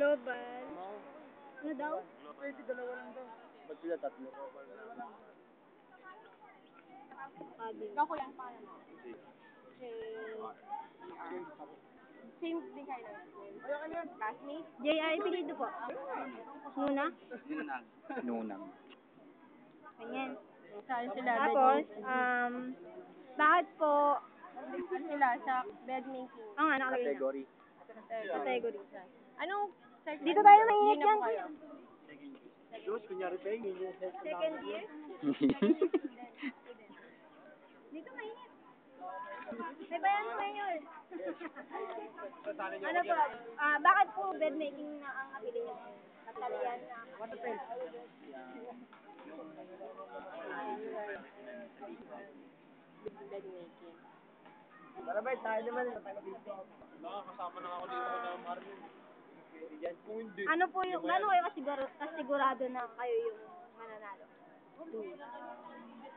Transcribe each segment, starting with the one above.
Global. Ano daw? Pwede dalawa lang daw. Ba't sila tatlo? Ikaw ko yan pa. Same din kayo lang. Classmate? J.I. Pilido po. Nuna? Nunang. Ganyan. Saan sila? Tapos, bakit po sila sa bed making? Oo nga, nakalagay na. Category. Category. Anong second? Dito tayo maingit Year na yan. po kayo? Diyos, kunyari pa yung Second year? Dito mainit. May bayan mo ngayon. Ano po? Bakit po bed making na ang napili niyo? Natalian na. Bed making. Marabay, tayo naman. Nakakasama na ako dito na Marlon. Kung hindi. Ano po yung, ano kayo kasigurado na kayo yung mananalo?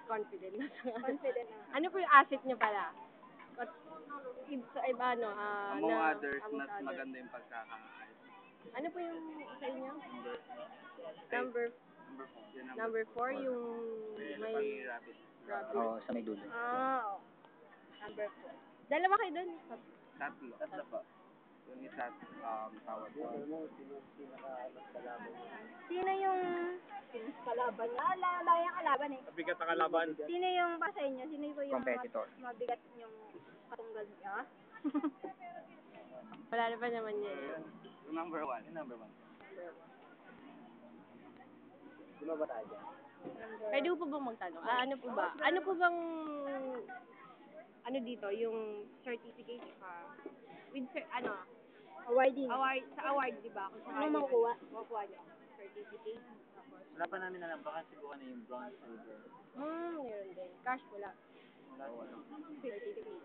Confident na. Confident na. Ano po yung asset niyo pala? Sa iba, ano? Among others, mas maganda yung pagkakaayos. Ano po yung sa inyo? Number Number 4, yung may rabbit. rabbit. Oo, sa may dulo. Number 4. Dalawa kayo dun. Tatlo. Tatlo po. Yung isa, tawag po. Sino yung kalaban niya? Lala yung kalaban eh. Mabigat ang kalaban. Sino yung pa sa inyo? Sino po yung Competitor. mabigat yung katunggal niya? Wala na pa naman yun. Yung number 1. Yung number 1. Di ba ba tayo dyan? Pwede po bang magtanong? Ano po ba? Ano po bang ano dito, yung certificate with Awarding. award, sa award, di ba? Kung Ano makukuha? makukuha niyo. Certificate. Wala pa namin alam. Baka siguro na yung bronze, silver. Meron din. Cash wala. Wala ko alam. Certificate.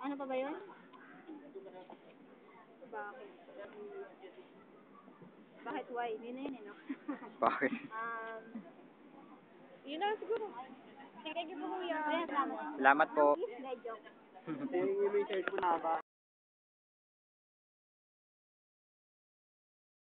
Ano pa ba yun? Bakit why? Yun na yun eh, no? Bakit? Yun na siguro. Thank you po, kuya. Ayan, salamat. Salamat po. Hindi, joke. Yung may shirt po na ba?